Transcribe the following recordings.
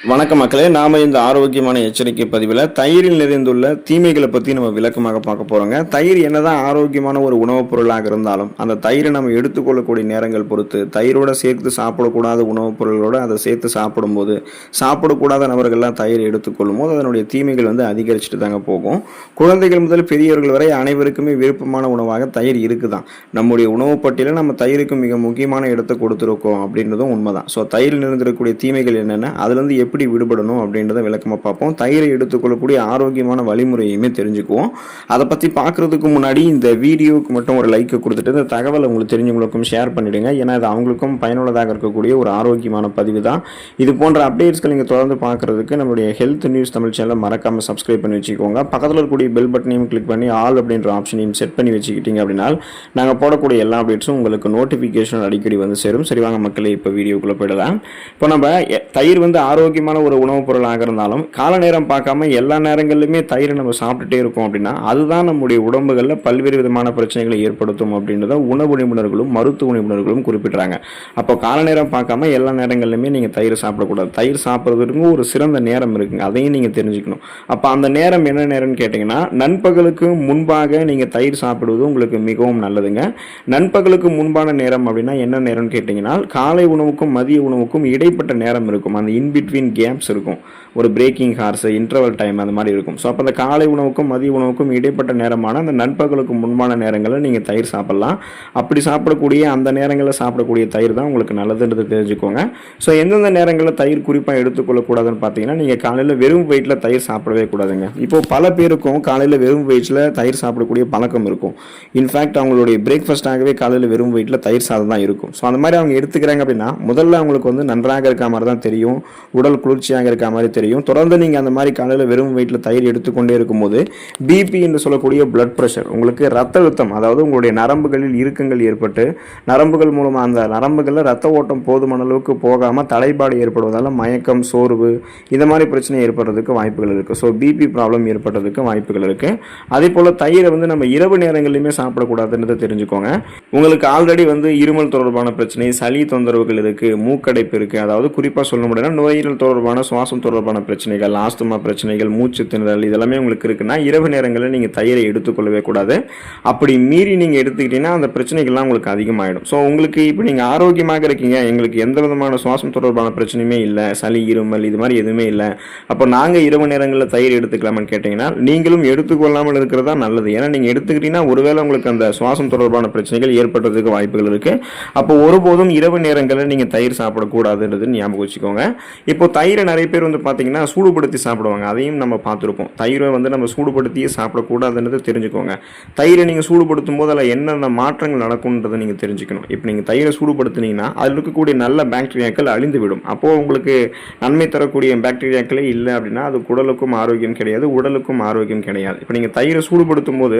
வணக்க மக்களே, நாம இந்த ஆரோக்கியமான எச்சரிக்கை பதிவில் தயிரில் நிறைந்துள்ள தீமைகளை பற்றி நம்ம விளக்கமாக பார்க்க போகிறோங்க. தயிர் என்னதான் ஆரோக்கியமான ஒரு உணவுப் பொருளாக இருந்தாலும் அந்த தயிரை நம்ம எடுத்துக்கொள்ளக்கூடிய நேரங்கள் பொறுத்து தயிரோட சேர்த்து சாப்பிடக்கூடாத உணவுப் பொருளோடு அதை சேர்த்து சாப்பிடும்போது சாப்பிடக்கூடாத நபர்கள்லாம் தயிர் எடுத்துக்கொள்ளும் போது அதனுடைய தீமைகள் அதிகரிச்சுட்டு தாங்க போகும். குழந்தைகள் முதல் பெரியவர்கள் வரை அனைவருக்குமே விருப்பமான உணவாக தயிர் இருக்குதான். நம்முடைய உணவு பட்டியலில் நம்ம தயிருக்கு மிக முக்கியமான இடத்தை கொடுத்துருக்கோம் அப்படின்றதும் உண்மைதான். ஸோ தயிரில் நிறைந்திருக்கக்கூடிய தீமைகள் என்னென்ன, அதுலேருந்து எப்படி விடுபடணும் அப்படின்றத விளக்கமாக பார்ப்போம். தயிரை எடுத்துக்கொள்ளக்கூடிய ஆரோக்கியமான வழிமுறையுமே தெரிஞ்சுக்குவோம். அதை பற்றி பார்க்குறதுக்கு முன்னாடி இந்த வீடியோவுக்கு மட்டும் ஒரு லைக் கொடுத்துட்டு இந்த தகவலை உங்களுக்கு தெரிஞ்சவங்களுக்கும் ஷேர் பண்ணிவிடுங்க. ஏன்னா இது அவங்களுக்கும் பயனுள்ளதாக இருக்கக்கூடிய ஒரு ஆரோக்கியமான பதிவு தான். இது போன்ற அப்டேட்ஸ்கள் நீங்கள் தொடர்ந்து பார்க்குறதுக்கு நம்மளுடைய ஹெல்த் நியூஸ் தமிழ் சேனலை மறக்காமல் சப்ஸ்கிரைப் பண்ணி வச்சுக்கோங்க. பக்கத்தில் இருக்கக்கூடிய பெல் பட்டனையும் கிளிக் பண்ணி ஆல் அப்படின்ற ஆப்ஷனையும் செட் பண்ணி வச்சுக்கிட்டீங்க அப்படின்னா நாங்கள் போடக்கூடிய எல்லா அப்டேட்ஸும் உங்களுக்கு நோட்டிஃபிகேஷன் அடிக்கடி சேரும். சரிவாங்க மக்களே, இப்போ வீடியோக்குள்ளே போயிடலாம். இப்போ நம்ம தயிர் ஆரோக்கியமான ஒரு உணவுப் பொருளாக இருந்தாலும் கால நேரம் பார்க்காம எல்லா நேரங்களிலுமே தயிரை நம்ம சாப்பிட்டுட்டே இருக்கோம் அப்படின்னா அதுதான் நம்முடைய உடம்புகளில் பல்வேறு விதமான பிரச்சனைகளை ஏற்படுத்தும் அப்படின்றத உணவு நிபுணர்களும் மருத்துவ நிபுணர்களும் குறிப்பிட்றாங்க. அப்போ கால நேரம் பார்க்காம எல்லா நேரங்களிலுமே நீங்கள் தயிர் சாப்பிடக்கூடாது. தயிர் சாப்பிட்றதுக்கு ஒரு சிறந்த நேரம் இருக்குங்க, அதையும் நீங்கள் தெரிஞ்சுக்கணும். அப்போ அந்த நேரம் என்ன நேரம்னு கேட்டிங்கன்னா, நண்பகலுக்கு முன்பாக நீங்கள் தயிர் சாப்பிடுவது உங்களுக்கு மிகவும் நல்லதுங்க. நண்பகலுக்கு முன்பான நேரம் அப்படின்னா என்ன நேரம்னு கேட்டிங்கன்னா, காலை உணவுக்கும் மதிய உணவுக்கும் இடைப்பட்ட நேரம் இருக்கும். அந்த இன்பிட்வீன் கேப்ஸ் இருக்கும், ஒரு பிரேக்கிங் ஹார்ஸ், இன்டர்வல் டைம் அந்த மாதிரி இருக்கும். ஸோ அப்போ அந்த காலை உணவுக்கும் மதிய உணவுக்கும் இடைப்பட்ட நேரமான அந்த நண்பகலுக்கு முன்பான நேரங்களில் நீங்கள் தயிர் சாப்பிட்லாம். அப்படி சாப்பிடக்கூடிய அந்த நேரங்களில் சாப்பிடக்கூடிய தயிர் தான் உங்களுக்கு நல்லதுன்றது தெரிஞ்சுக்கோங்க. ஸோ எந்தெந்த நேரங்களில் தயிர் குறிப்பாக எடுத்துக்கொள்ளக்கூடாதுன்னு பார்த்தீங்கன்னா, நீங்கள் காலையில் வெறும் வயிற்றில் தயிர் சாப்பிடவே கூடாதுங்க. இப்போது பல பேருக்கும் காலையில் வெறும் வயிற்றில் தயிர் சாப்பிடக்கூடிய பழக்கம் இருக்கும். இன்ஃபேக்ட் அவங்களுடைய பிரேக்ஃபாஸ்ட்டாகவே காலையில் வெறும் வயிற்றில் தயிர் சாதம் தான் இருக்கும். ஸோ அந்த மாதிரி அவங்க எடுத்துக்கிறாங்க அப்படின்னா முதல்ல அவங்களுக்கு நன்றாக இருக்க மாதிரி தான் தெரியும், உடல் குளிர்ச்சியாக இருக்க மாதிரி தெரியும். தொடர்ந்து நீங்கள் அந்த மாதிரி காலையில் வெறும் வயிற்றில் தயிர் எடுத்துக்கொண்டே இருக்கும்போது பிபி என்று சொல்லக்கூடிய பிளட் ப்ரெஷர், உங்களுக்கு ரத்த அழுத்தம், அதாவது உங்களுடைய நரம்புகளில் இறுக்கங்கள் ஏற்பட்டு நரம்புகள் மூலமாக அந்த நரம்புகளில் ரத்த ஓட்டம் போதுமான அளவுக்கு போகாமல் தலைப்பாடு ஏற்படுவதால் மயக்கம், சோர்வு இந்த மாதிரி பிரச்சனை ஏற்படுறதுக்கு வாய்ப்புகள் இருக்குது. ஸோ பிபி ப்ராப்ளம் ஏற்படுறதுக்கு வாய்ப்புகள் இருக்குது. அதே போல் தயிரை நம்ம இரவு நேரங்களிலுமே சாப்பிடக்கூடாதுன்றதை தெரிஞ்சுக்கோங்க. உங்களுக்கு ஆல்ரெடி இருமல் தொடர்பான பிரச்சனை, சளி தொந்தரவுகள் இருக்குது, மூக்கடைப்பு இருக்குது, அதாவது குறிப்பாக சொல்ல முடியும்னா நுரையீரல் தொடர்பான, சுவாசம் தொடர்பான பிரச்சனைகள், ஆஸ்துமா பிரச்சனைகள், மூச்சு திணறல் இதெல்லாமே உங்களுக்கு இருக்குன்னா இரவு நேரங்களில் நீங்கள் தயிரை எடுத்துக்கொள்ளவே கூடாது. அப்படி மீறி நீங்கள் எடுத்துக்கிட்டீங்கன்னா அந்த பிரச்சனைகள்லாம் உங்களுக்கு அதிகமாகிடும். ஸோ உங்களுக்கு இப்போ நீங்கள் ஆரோக்கியமாக இருக்கீங்க, எங்களுக்கு எந்த விதமான சுவாசம் தொடர்பான பிரச்சனையுமே இல்லை, சளி, இருமல் இது மாதிரி எதுவுமே இல்லை, அப்போ நாங்கள் இரவு நேரங்களில் தயிர் எடுத்துக்கலாமான்னு கேட்டிங்கன்னா நீங்களும் எடுத்துக்கொள்ளாமல் இருக்கிறதா நல்லது. ஏன்னா நீங்கள் எடுத்துக்கிட்டீங்கன்னா ஒருவேளை உங்களுக்கு அந்த சுவாசம் தொடர்பான பிரச்சனைகள் ஏற்படுறதுக்கு வாய்ப்புகள் இருக்குது. அப்போ ஒருபோதும் இரவு நேரங்களில் நீங்கள் தயிர் சாப்பிடக்கூடாதுன்றது ஞாபகம் வச்சுக்கோங்க. இப்போ தயிரை நிறைய பேர் பார்த்தீங்கன்னா சூடுபடுத்தி சாப்பிடுவாங்க, அதையும் நம்ம பார்த்துருப்போம். தயிரை நம்ம சூடுபடுத்தியே சாப்பிடக்கூடாதுன்றது தெரிஞ்சுக்கோங்க. தயிரை நீங்கள் சூடுபடுத்தும் போது அதில் என்னென்ன மாற்றங்கள் நடக்கும்ன்றதை நீங்கள் தெரிஞ்சுக்கணும். இப்போ நீங்கள் தயிரை சூடுபடுத்தினீங்கன்னா அதில் இருக்கக்கூடிய நல்ல பாக்டீரியாக்கள் அழிந்துவிடும். அப்போது உங்களுக்கு நன்மை தரக்கூடிய பாக்டீரியாக்களே இல்லை அப்படின்னா அது குடலுக்கும் ஆரோக்கியம் கிடையாது, உடலுக்கும் ஆரோக்கியம் கிடையாது. இப்போ நீங்கள் தயிரை சூடுபடுத்தும் போது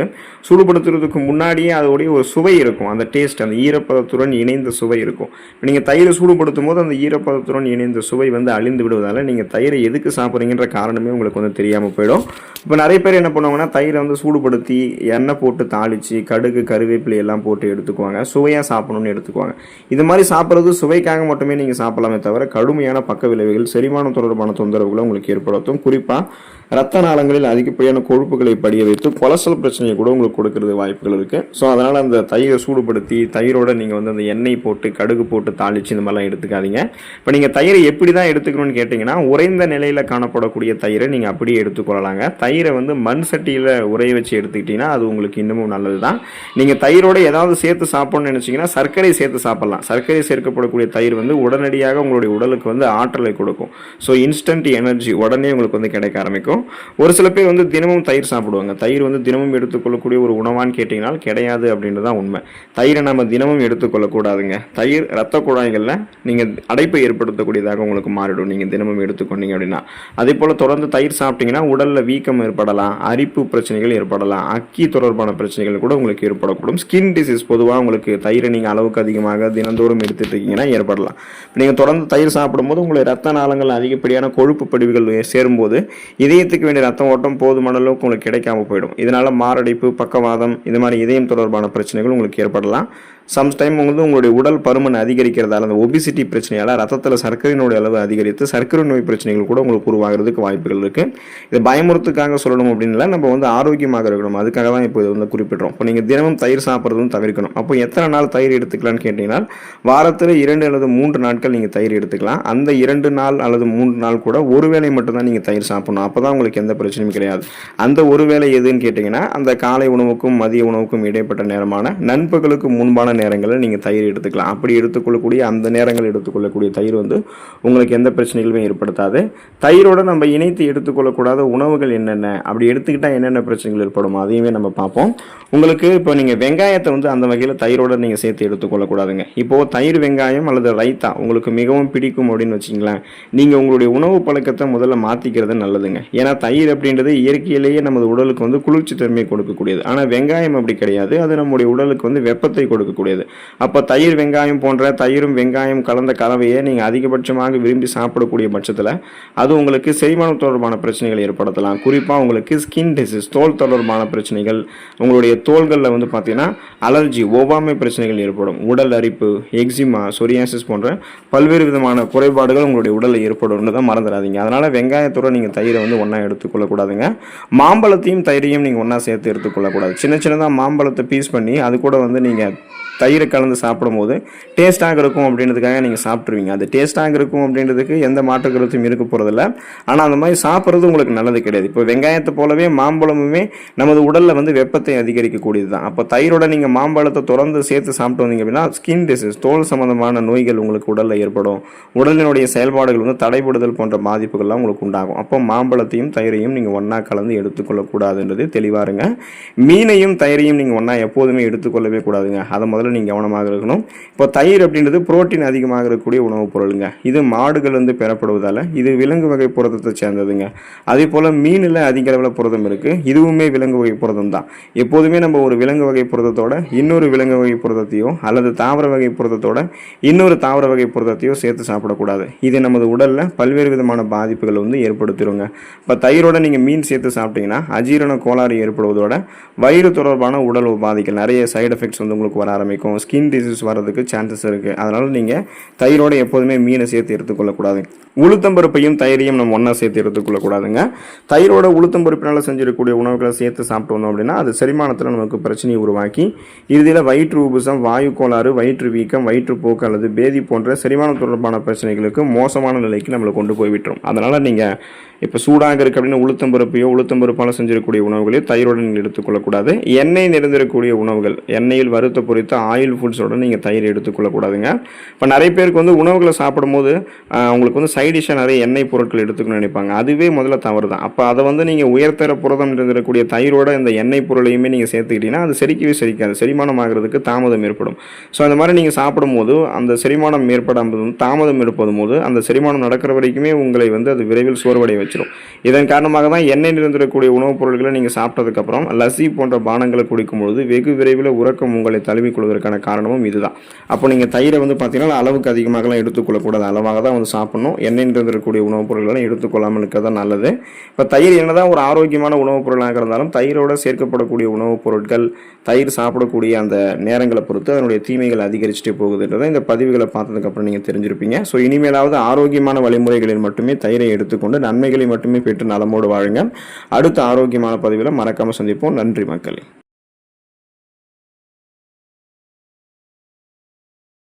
சூடுபடுத்துறதுக்கு முன்னாடியே அதோடைய ஒரு சுவை இருக்கும், அந்த டேஸ்ட், அந்த ஈரப்பதத்துடன் இணைந்த சுவை இருக்கும். இப்போ நீங்கள் தயிரை சூடுபடுத்தும் போது அந்த ஈரப்பதத்துடன் இணைந்த சுவை அழிந்து விடுவதால் நீங்கள் தயிரை எதுக்கு சாப்பிட்றீங்கன்ற காரணமே உங்களுக்கு தெரியாமல் போயிடும். இப்போ நிறைய பேர் என்ன பண்ணுவாங்கன்னா தயிரை சூடுபடுத்தி எண்ணெய் போட்டு தாளித்து கடுகு, கருவேப்பிலை எல்லாம் போட்டு எடுத்துக்குவாங்க, சுவையாக சாப்பிடணும்னு எடுத்துக்குவாங்க. இது மாதிரி சாப்பிட்றது சுவைக்காக மட்டுமே நீங்கள் சாப்பிடலாமே தவிர கடுமையான பக்க விளைவுகள், செரிமானம் தொடர்பான தொந்தரவுகளை உங்களுக்கு ஏற்படுத்தும். குறிப்பாக ரத்த நாளங்களில் அதிகப்படியான கொழுப்புகளை படிய வைத்து கொலஸ்ட்ரால் பிரச்சனையை கூட உங்களுக்கு கொடுக்கறது வாய்ப்புகள் இருக்குது. ஸோ அதனால் அந்த தயிரை சூடுபடுத்தி தயிரோட நீங்கள் அந்த எண்ணெய் போட்டு கடுகு போட்டு தாளித்து இந்த மாதிரிலாம் எடுத்துக்காதீங்க. இப்போ நீங்கள் தயிரை எப்படி தான் எடுத்துக்கணும்னு கேட்டிங்கன்னா, உறைந்த நிலையில் காணப்படக்கூடிய தயிரை நீங்கள் அப்படியே எடுத்துக்கொள்ளலாங்க. தயிரை மண் சட்டியில் உரைய வச்சு எடுத்துக்கிட்டிங்கன்னா அது உங்களுக்கு இன்னமும் நல்லது தான். நீங்கள் தயிரோட ஏதாவது சேர்த்து சாப்பிட்ணும்னு நினச்சிங்கன்னா சர்க்கரை சேர்த்து சாப்பிட்லாம். சர்க்கரை சேர்க்கப்படக்கூடிய தயிர் உடனடியாக உங்களுடைய உடலுக்கு ஆற்றலை கொடுக்கும். ஸோ இன்ஸ்டன்ட் எனர்ஜி உடனே உங்களுக்கு கிடைக்க ஆரம்பிக்கும். ஒரு சில பேர் தினமும் தயிர் சாப்பிடுவாங்க. தயிர் தினமும் எடுத்துக்கொள்ளக்கூடிய ஒரு உணவான்னு கேட்டிங்கன்னா கிடையாது அப்படின்றது தான் உண்மை. தயிரை நம்ம தினமும் எடுத்துக்கொள்ளக்கூடாதுங்க. தயிர் ரத்த குழாய்களில் நீங்கள் அடைப்பை ஏற்படுத்தக்கூடியதாக உங்களுக்கு மாறிடும் நீங்கள் தினமும் எடுத்துக்கொண்டீங்க அப்படின்னா. அதே போல் தொடர்ந்து தயிர் சாப்பிட்டீங்கன்னா உடலில் வீக்கம் ஏற்படலாம், அரிப்பு பிரச்சனைகள் ஏற்படலாம், அக்கி தொடர்பான பிரச்சனைகள் கூட உங்களுக்கு ஏற்படக்கூடும். ஸ்கின் டிசீஸ் பொதுவாக உங்களுக்கு தயிரை நீங்கள் அளவுக்கு அதிகமாக தினந்தோறும் எடுத்துட்டு இருக்கீங்கன்னா ஏற்படலாம். நீங்கள் தொடர்ந்து தயிர் சாப்பிடும்போது உங்களுடைய ரத்த நாளங்கள் அதிகப்படியான கொழுப்பு படிவுகள் சேரும்போது இதயத்துக்கு வேண்டிய ரத்த ஓட்டம் போதுமான அளவுக்கு உங்களுக்கு கிடைக்காம போயிடும். இதனால மாரடைப்பு, பக்கவாதம் இது மாதிரி இதயம் தொடர்பான பிரச்சனைகள் உங்களுக்கு ஏற்படலாம். சம்டைம் வந்து உங்களுடைய உடல் பருமன் அதிகரிக்கிறதால அந்த ஒபிசிட்டி பிரச்சனையால் ரத்தத்தில் சர்க்கரையினுடைய அளவு அதிகரித்து சர்க்கரை நோய் பிரச்சனைகள் கூட உங்களுக்கு உருவாகிறதுக்கு வாய்ப்புகள் இருக்குது. இதை பயமுறுத்துக்காக சொல்லணும் அப்படின்னா நம்ம வந்து ஆரோக்கியமாக இருக்கணும், அதுக்காக தான் இப்போ இது வந்து குறிப்பிட்றோம். இப்போ நீங்கள் தினமும் தயிர் சாப்பிட்றதும் தவிர்க்கணும். அப்போ எத்தனை நாள் தயிர் எடுத்துக்கலாம்னு கேட்டிங்கன்னா வாரத்தில் 2 அல்லது 3 நாட்கள் நீங்கள் தயிர் எடுத்துக்கலாம். அந்த 2 நாள் அல்லது 3 நாள் கூட ஒரு வேளை மட்டும்தான் நீங்கள் தயிர் சாப்பிடணும். அப்போ தான் உங்களுக்கு எந்த பிரச்சனையும் கிடையாது. அந்த ஒரு வேளை எதுன்னு கேட்டிங்கன்னா அந்த காலை உணவுக்கும் மதிய உணவுக்கும் இடைப்பட்ட நேரமான நண்பகலுக்கு முன்பான நேரங்களில் நீங்கள் தயிர் எடுத்துக்கலாம். அப்படி எடுத்துக்கொள்ளக்கூடிய அந்த நேரங்கள் எடுத்துக்கொள்ளக்கூடிய தயிர் வந்து உங்களுக்கு எந்த பிரச்சனைகளுமே ஏற்படுத்தாது. தயிரோட நம்ம இணைத்து எடுத்துக்கொள்ளக்கூடாத உணவுகள் என்னென்ன, அப்படி எடுத்துக்கிட்டால் என்னென்ன பிரச்சனைகள் ஏற்படும் அதையுமே நம்ம பார்ப்போம். உங்களுக்கு இப்போ நீங்கள் வெங்காயத்தை வந்து அந்த வகையில் தயிரோட நீங்கள் சேர்த்து எடுத்துக்கொள்ளக்கூடாதுங்க. இப்போது தயிர் வெங்காயம் அல்லது ரைத்தா உங்களுக்கு மிகவும் பிடிக்கும் அப்படின்னு வச்சிங்களேன், நீங்கள் உங்களுடைய உணவு பழக்கத்தை முதல்ல மாற்றிக்கிறது நல்லதுங்க. ஏன்னா தயிர் அப்படின்றது இயற்கையிலேயே நமது உடலுக்கு வந்து குளிர்ச்சி தன்மை கொடுக்கக்கூடியது. ஆனால் வெங்காயம் அப்படி கிடையாது, அது நம்முடைய உடலுக்கு வந்து வெப்பத்தை கொடுக்கக்கூடியது. அப்போ தயிர் வெங்காயம் போன்ற தயிரும் வெங்காயம் கலந்த கலவையை நீங்கள் அதிகபட்சமாக விரும்பி சாப்பிடக்கூடிய பட்சத்தில் அது உங்களுக்கு செரிமானம் தொடர்பான பிரச்சனைகள் ஏற்படுத்தலாம். குறிப்பாக உங்களுக்கு ஸ்கின் டிசீஸ், தோல் தொடர்பான பிரச்சனைகள், உங்களுடைய தோள்களில் வந்து பார்த்தீங்கன்னா அலர்ஜி, ஒவ்வாமை பிரச்சனைகள் ஏற்படும். உடல் அரிப்பு, எக்ஸிமா, சொரியாசிஸ் போன்ற பல்வேறு விதமான குறைபாடுகள் உங்களுடைய உடலில் ஏற்படும் தான் மறந்துடாதீங்க. அதனால் வெங்காயத்தோடு நீங்கள் தயிரை வந்து ஒன்றா எடுத்துக்கொள்ளக்கூடாதுங்க. மாம்பழத்தையும் தயிரையும் நீங்கள் ஒன்றா சேர்த்து எடுத்துக்கொள்ளக்கூடாது. சின்ன சின்னதாக மாம்பழத்தை பீஸ் பண்ணி அது கூட வந்து நீங்கள் தயிரை கலந்து சாப்பிடும்போது டேஸ்ட்டாக இருக்கும் அப்படின்றதுக்காக நீங்கள் சாப்பிட்ருவீங்க. அது டேஸ்ட்டாக இருக்கும் அப்படின்றதுக்கு எந்த மாற்று கருத்தும் இருக்க போகிறதில்ல. ஆனால் அந்த மாதிரி சாப்பிட்றது உங்களுக்கு நல்லது கிடையாது. இப்போ வெங்காயத்தை போலவே மாம்பழமுமே நமது உடலில் வந்து வெப்பத்தை அதிகரிக்கக்கூடியது தான். அப்போ தயிரோட நீங்கள் மாம்பழத்தை தொடர்ந்து சேர்த்து சாப்பிட்டு வந்தீங்க அப்படின்னா ஸ்கின் டிசீஸ், தோல் சம்பந்தமான நோய்கள் உங்களுக்கு உடலில் ஏற்படும். உடலினுடைய செயல்பாடுகள் வந்து தடைபடுதல் போன்ற பாதிப்புகள்லாம் உங்களுக்கு உண்டாகும். அப்போ மாம்பழத்தையும் தயிரையும் நீங்கள் ஒன்றா கலந்து எடுத்துக்கொள்ளக்கூடாதுன்றது தெளிவாக இருங்க. மீனையும் தயிரையும் நீங்கள் ஒன்றா எப்போதுமே எடுத்துக்கொள்ளவே கூடாதுங்க. அதை முதல்ல நீங்கள் கவனமாக இருக்கணும். இப்போ தயிர் அப்படின்றது புரோட்டீன் அதிகமாக இருக்கக்கூடிய உணவுப் பொருளுங்க. இது மாடுகள் வந்து பெறப்படுவதால் இது விலங்கு வகை புரதத்தை சேர்ந்ததுங்க. அதே போல் மீனில் அதிக அளவில் புரதம் இருக்குது, இதுவுமே விலங்கு வகை புரதம் தான். எப்போதுமே நம்ம ஒரு விலங்கு வகை புரதத்தோட இன்னொரு விலங்கு வகை புரதத்தையோ அல்லது தாவர வகை புரதத்தோட இன்னொரு தாவர வகை புரதத்தையோ சேர்த்து சாப்பிடக்கூடாது. இது நமது உடலில் பல்வேறு விதமான பாதிப்புகள் வந்து ஏற்படுத்திடுங்க. இப்போ தயிரோட நீங்கள் மீன் சேர்த்து சாப்பிட்டீங்கன்னா அஜீரண கோளாறு ஏற்படுவதோட வயிறு தொடர்பான உடல் உபாதைகள், நிறைய சைடு எஃபெக்ட்ஸ் வந்து உங்களுக்கு வர ஆரம்பிக்கும். ஸ்கின் டிசீஸ் வரதுக்கு சான்சஸ் இருக்குது. அதனால் நீங்கள் தயிரோட எப்போதுமே மீனை சேர்த்து எடுத்துக்கொள்ளக்கூடாது. உளுத்தம்பருப்பையும் தயிரையும் நம்ம ஒன்றா சேர்த்து எடுத்துக்கொள்ளக்கூடாதுங்க. தயிரோட உளுத்தம்பருப்பினால் செஞ்சிருக்கக்கூடிய உணவுகளை சேர்த்து சாப்பிட்டு வந்தோம் அப்படின்னா அது செரிமானத்தில் நமக்கு பிரச்சனையை உருவாக்கி இறுதியில் வயிற்று உபுசம், வாயு கோளாறு, வயிற்று வீக்கம், வயிற்றுப்போக்கு அல்லது பேதி போன்ற செரிமானம் தொடர்பான பிரச்சனைகளுக்கு மோசமான நிலைக்கு நம்மளை கொண்டு போய் விட்டுரும். அதனால் நீங்கள் இப்போ சூடாக இருக்குது அப்படின்னு உளுத்தம்பருப்பால் செஞ்சிருக்கக்கூடிய உணவுகளையும் தயிரோடு நீங்கள் எடுத்துக்கொள்ளக்கூடாது. எண்ணெய் நிறைந்திருக்கக்கூடிய உணவுகள், எண்ணெயில் வறுத்த பொரித்த ஆயில் ஃபுட்ஸோட நீங்கள் தயிர் எடுத்துக்கொள்ளக்கூடாதுங்க. இப்போ நிறைய பேருக்கு வந்து உணவுகளை சாப்பிடும்போது உங்களுக்கு வந்து சைட் டிஷ்ஷாக நிறைய எண்ணெய் பொருட்கள் எடுத்துக்கணும்னு நினைப்பாங்க. அதுவே முதல்ல தவறு தான். அப்போ அதை வந்து நீங்கள் உயர்தர புரதம் இருந்திருக்கக்கூடிய தயிரோட இந்த எண்ணெய் பொருளையுமே நீங்கள் சேர்த்துக்கிட்டீங்கன்னா அது செரிக்கவே செரிக்காது, செரிமானம் ஆகிறதுக்கு தாமதம் ஏற்படும். ஸோ அந்த மாதிரி நீங்கள் சாப்பிடும்போது அந்த செரிமானம் ஏற்படாமல் தாமதம் ஏற்படும் போது அந்த செரிமானம் நடக்கிற வரைக்குமே உங்களை வந்து அது விரைவில் சோர்வடைய வச்சிடும். இதன் காரணமாக தான் எண்ணெய் நிறைந்திருக்கக்கூடிய உணவுப் பொருட்களை நீங்கள் சாப்பிட்டதுக்கப்புறம் லஸ்ஸி போன்ற பானங்களை குடிக்கும்பொழுது வெகு விரைவில் உறக்கம் உங்களை தழுவிக்கொள்வதற்கான காரணமும் இதுதான். அப்போ நீங்கள் தயிரை வந்து பார்த்தீங்கன்னா அளவுக்கு அதிகமாகலாம் எடுத்துக்கொள்ளக்கூடாது, அளவாக தான் வந்து சாப்பிடணும். எண்ணெய் நிறைந்திருக்கக்கூடிய உணவுப் பொருட்களை எடுத்துக்கொள்ளாமல் இருக்கிறது தான் நல்லது. இப்போ தயிர் என்னதான் ஒரு ஆரோக்கியமான உணவுப் பொருளாக இருந்தாலும் தயிரோடு சேர்க்கப்படக்கூடிய உணவுப் பொருட்கள், தயிர் சாப்பிடக்கூடிய அந்த நேரங்களை பொறுத்து அதனுடைய தீமைகள் அதிகரிச்சுட்டே போகுதுன்றதை இந்த பதிவுகளை பார்த்ததுக்கப்புறம் நீங்கள் தெரிஞ்சிருப்பீங்க. ஸோ இனிமேலாவது ஆரோக்கியமான வழிமுறைகளில் மட்டுமே தயிரை எடுத்துக்கொண்டு நன்மைகளை மட்டுமே பெற்று நலமோடு வாழுங்க. அடுத்த ஆரோக்கியமான பதிவில் மறக்காமல் சந்திப்போம். நன்றி மக்களே.